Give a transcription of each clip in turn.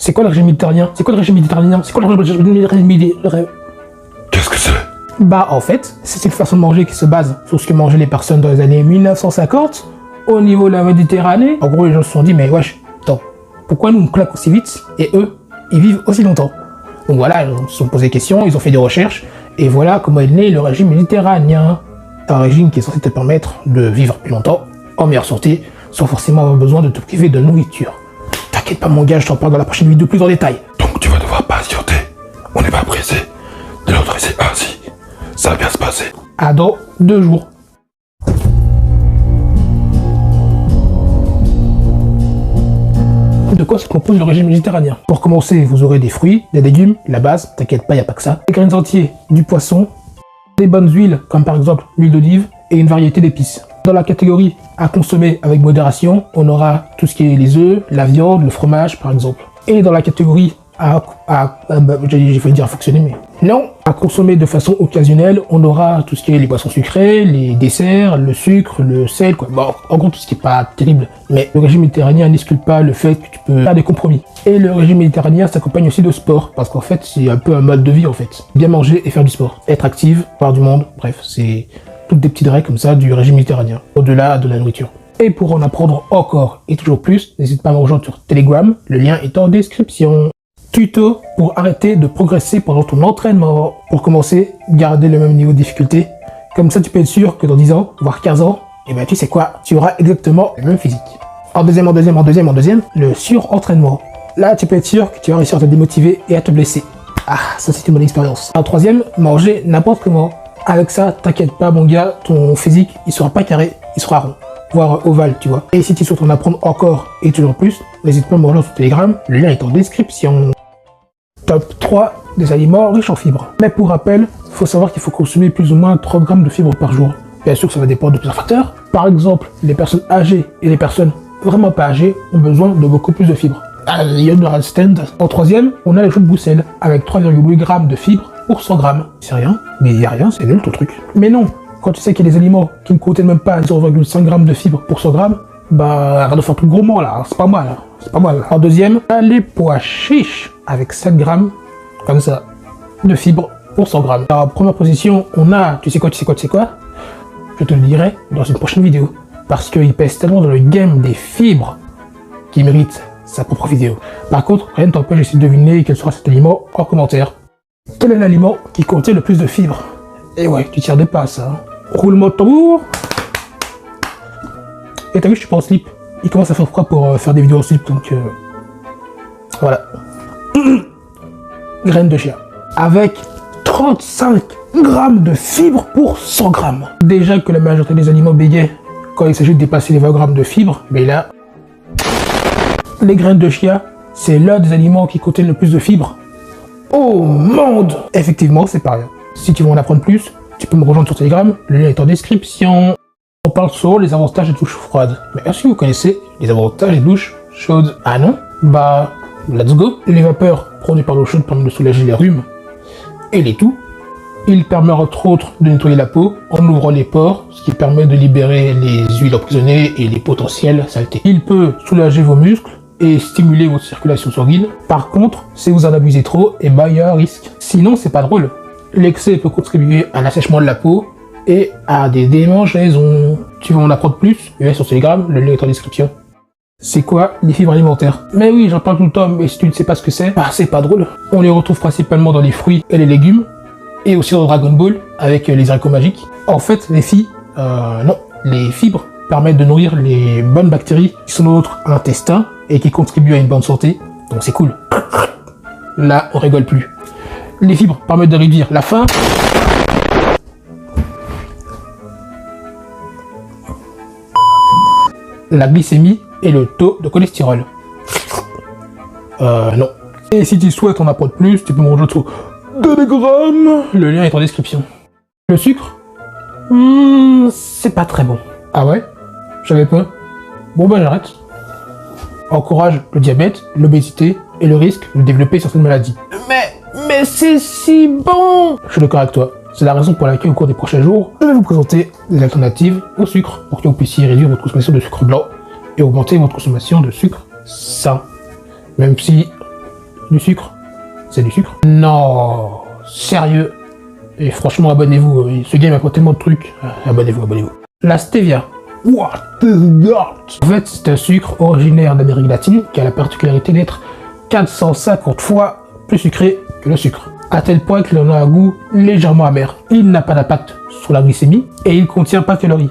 C'est quoi le régime méditerranéen? C'est quoi le régime méditerranéen? C'est quoi le régime méditerranéen? Qu'est-ce que c'est? Bah en fait, c'est une façon de manger qui se base sur ce que mangeaient les personnes dans les années 1950 au niveau de la Méditerranée. En gros, les gens se sont dit, mais wesh, attends, pourquoi nous on claque aussi vite et eux, ils vivent aussi longtemps? Donc voilà, ils se sont posé des questions, ils ont fait des recherches, et voilà comment est né le régime méditerranéen. Un régime qui est censé te permettre de vivre plus longtemps, en meilleure santé, sans forcément avoir besoin de te priver de nourriture. T'inquiète pas mon gars, je t'en parle dans la prochaine vidéo plus en détail. Donc tu vas devoir patienter. On n'est pas pressé. De l'autre côté, ah si, ça va bien se passer. À dans 2 jours. De quoi se compose le régime méditerranéen? Pour commencer, vous aurez des fruits, des légumes, la base, t'inquiète pas, y a pas que ça. Des graines entiers, du poisson, des bonnes huiles, comme par exemple l'huile d'olive, et une variété d'épices. Dans la catégorie à consommer avec modération, on aura tout ce qui est les œufs, la viande, le fromage par exemple. Et dans la catégorie j'ai failli dire à fonctionner, mais non, à consommer de façon occasionnelle, on aura tout ce qui est les boissons sucrées, les desserts, le sucre, le sel, quoi. Bon, en gros, tout ce qui est pas terrible. Mais le régime méditerranéen n'exclut pas le fait que tu peux faire des compromis. Et le régime méditerranéen s'accompagne aussi de sport, parce qu'en fait, c'est un peu un mode de vie, en fait. Bien manger et faire du sport. Être active, voir du monde, bref, c'est toutes des petites règles comme ça du régime méditerranéen, au-delà de la nourriture. Et pour en apprendre encore et toujours plus, n'hésite pas à me rejoindre sur Telegram, le lien est en description. Tuto pour arrêter de progresser pendant ton entraînement. Pour commencer, garder le même niveau de difficulté. Comme ça, tu peux être sûr que dans 10 ans, voire 15 ans, et ben tu sais quoi, tu auras exactement le même physique. En deuxième, le surentraînement. Là, tu peux être sûr que tu vas réussir à te démotiver et à te blesser. Ah, ça c'était mon expérience. En troisième, manger n'importe comment. Avec ça, t'inquiète pas mon gars, ton physique, il sera pas carré, il sera rond. Voire ovale, tu vois. Et si tu souhaites en apprendre encore et toujours plus, n'hésite pas à me rejoindre sur Telegram, le lien est en description. Top 3 des aliments riches en fibres. Mais pour rappel, il faut savoir qu'il faut consommer plus ou moins 3 grammes de fibres par jour. Bien sûr que ça va dépendre de plusieurs facteurs. Par exemple, les personnes âgées et les personnes vraiment pas âgées ont besoin de beaucoup plus de fibres. Stand. En troisième, on a les choux de Bruxelles, avec 3,8 grammes de fibres pour 100 grammes. C'est rien, mais il n'y a rien, c'est nul ton truc. Mais non, quand tu sais qu'il y a des aliments qui ne contiennent même pas 0,5 grammes de fibres pour 100 grammes, bah arrête de faire tout gros mot là, c'est pas mal. C'est pas mal. En deuxième, les pois chiches avec 7 grammes, comme ça, de fibres pour 100 grammes. En première position, on a, tu sais quoi, je te le dirai dans une prochaine vidéo. Parce qu'il pèse tellement dans le game des fibres qu'il mérite sa propre vidéo. Par contre, rien ne t'empêche d'essayer de deviner quel sera cet aliment en commentaire. Quel est l'aliment qui contient le plus de fibres? Et ouais, tu tires des passes, hein. Roulement de tambour. Et t'as vu, je suis pas en slip. Il commence à faire froid pour faire des vidéos en slip, donc voilà. Graines de chia. Avec 35 grammes de fibres pour 100 grammes. Déjà que la majorité des aliments bégayent quand il s'agit de dépasser les 20 grammes de fibres, mais là, les graines de chia, c'est l'un des aliments qui contiennent le plus de fibres au monde. Effectivement, c'est pas rien. Si tu veux en apprendre plus, tu peux me rejoindre sur Telegram, le lien est en description. On parle souvent des avantages des douches froides. Mais est-ce que vous connaissez les avantages des douches chaudes? Ah non? Bah, let's go. Les vapeurs produites par l'eau chaude permettent de soulager les rhumes et les toux. Il permet entre autres de nettoyer la peau en ouvrant les pores, ce qui permet de libérer les huiles emprisonnées et les potentielles saletés. Il peut soulager vos muscles et stimuler votre circulation sanguine. Par contre, si vous en abusez trop, et bah il y a un risque. Sinon, c'est pas drôle. L'excès peut contribuer à l'assèchement de la peau et à des démangeaisons. Tu veux en apprendre plus? Viens sur Telegram, le lien est en description. C'est quoi les fibres alimentaires? Mais oui, j'en parle tout le temps, mais si tu ne sais pas ce que c'est, bah c'est pas drôle. On les retrouve principalement dans les fruits et les légumes, et aussi dans Dragon Ball, avec les haricots magiques. En fait, les fibres permettent de nourrir les bonnes bactéries qui sont dans notre intestin et qui contribuent à une bonne santé, donc c'est cool. Là, on rigole plus. Les fibres permettent de réduire la faim, la glycémie et le taux de cholestérol. Non. Et si tu souhaites en apprendre plus, tu peux me rejoindre sur Telegram. Le lien est en description. Le sucre, c'est pas très bon. Ah ouais? Je savais pas. Bon bah j'arrête. Encourage le diabète, l'obésité et le risque de développer certaines maladies. Mais c'est si bon! Je suis d'accord avec toi. C'est la raison pour laquelle au cours des prochains jours, je vais vous présenter des alternatives au sucre pour que vous puissiez réduire votre consommation de sucre blanc et augmenter votre consommation de sucre sain. Même si Du sucre? C'est du sucre? Non, sérieux? Et franchement, abonnez-vous, ce game apprend tellement de trucs. Abonnez-vous, abonnez-vous. La stevia. What is that? En fait, c'est un sucre originaire d'Amérique latine qui a la particularité d'être 450 fois plus sucré que le sucre. À tel point qu'il en a un goût légèrement amer. Il n'a pas d'impact sur la glycémie et il contient pas de calories.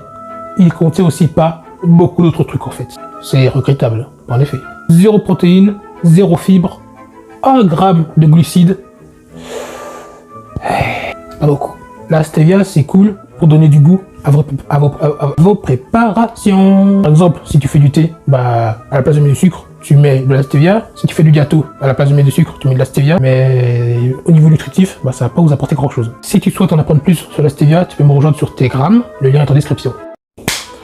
Il contient aussi pas beaucoup d'autres trucs en fait. C'est regrettable, en effet. 0 protéines, 0 fibres, 1 gramme de glucides. Pas beaucoup. La stevia, c'est cool pour donner du goût à vos préparations. Par exemple, si tu fais du thé, bah, à la place de mettre du sucre, tu mets de la stevia. Si tu fais du gâteau, à la place de mettre du sucre, tu mets de la stevia. Mais au niveau nutritif, bah, ça va pas vous apporter grand chose. Si tu souhaites en apprendre plus sur la stevia, tu peux me rejoindre sur Telegram. Le lien est en description.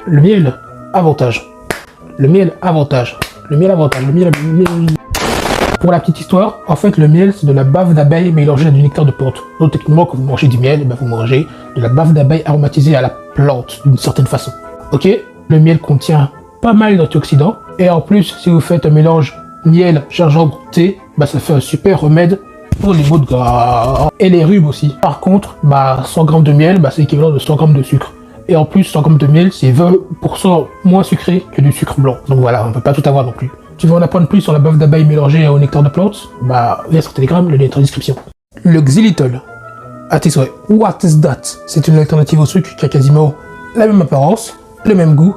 Le miel, avantage. Le miel, avantage. Le miel, avantage. Le miel. Pour la petite histoire, en fait, le miel, c'est de la bave d'abeille mélangée à du nectar de plante. Donc, techniquement, quand vous mangez du miel, bah, vous mangez de la bave d'abeille aromatisée à la plante, d'une certaine façon. Ok? Le miel contient pas mal d'antioxydants. Et en plus, si vous faites un mélange miel, gingembre, thé, bah, ça fait un super remède pour les maux de gras. Et les rhumes aussi. Par contre, bah, 100 grammes de miel, bah, c'est l'équivalent de 100 grammes de sucre. Et en plus, 100 grammes de miel, c'est 20% moins sucré que du sucre blanc. Donc voilà, on peut pas tout avoir non plus. Tu veux en apprendre plus sur la bave d'abeille mélangée au nectar de plantes? Bah, viens sur Telegram, le lien est en description. Le xylitol. À tes souhaits. What is that? C'est une alternative au sucre qui a quasiment la même apparence, le même goût,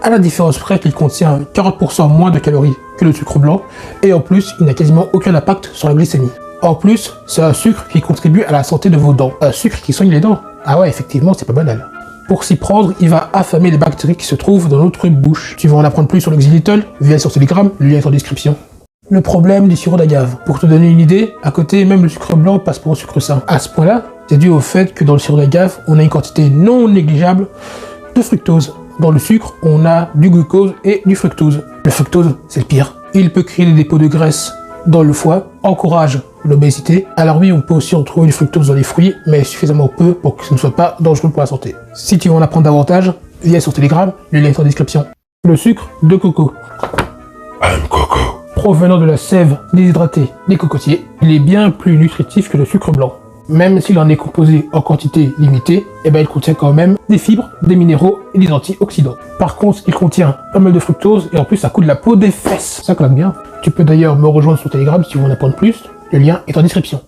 à la différence près qu'il contient 40% moins de calories que le sucre blanc, et en plus, il n'a quasiment aucun impact sur la glycémie. En plus, c'est un sucre qui contribue à la santé de vos dents. Un sucre qui soigne les dents. Ah ouais, effectivement, c'est pas banal. Pour s'y prendre, il va affamer les bactéries qui se trouvent dans notre bouche. Tu veux en apprendre plus sur le xylitol? Viens sur Telegram, le lien est en description. Le problème du sirop d'agave. Pour te donner une idée, à côté, même le sucre blanc passe pour un sucre sain. À ce point-là, c'est dû au fait que dans le sirop d'agave, on a une quantité non négligeable de fructose. Dans le sucre, on a du glucose et du fructose. Le fructose, c'est le pire. Il peut créer des dépôts de graisse dans le foie, encourage l'obésité. Alors oui, on peut aussi retrouver du fructose dans les fruits, mais suffisamment peu pour que ce ne soit pas dangereux pour la santé. Si tu veux en apprendre davantage, viens sur Telegram, le lien est en description. Le sucre de coco. Coco. Provenant de la sève déshydratée des cocotiers, il est bien plus nutritif que le sucre blanc. Même s'il en est composé en quantité limitée, il contient quand même des fibres, des minéraux et des antioxydants. Par contre, il contient pas mal de fructose et en plus ça coûte la peau des fesses. Ça claque bien. Tu peux d'ailleurs me rejoindre sur Telegram si tu veux en apprendre plus. Le lien est en description.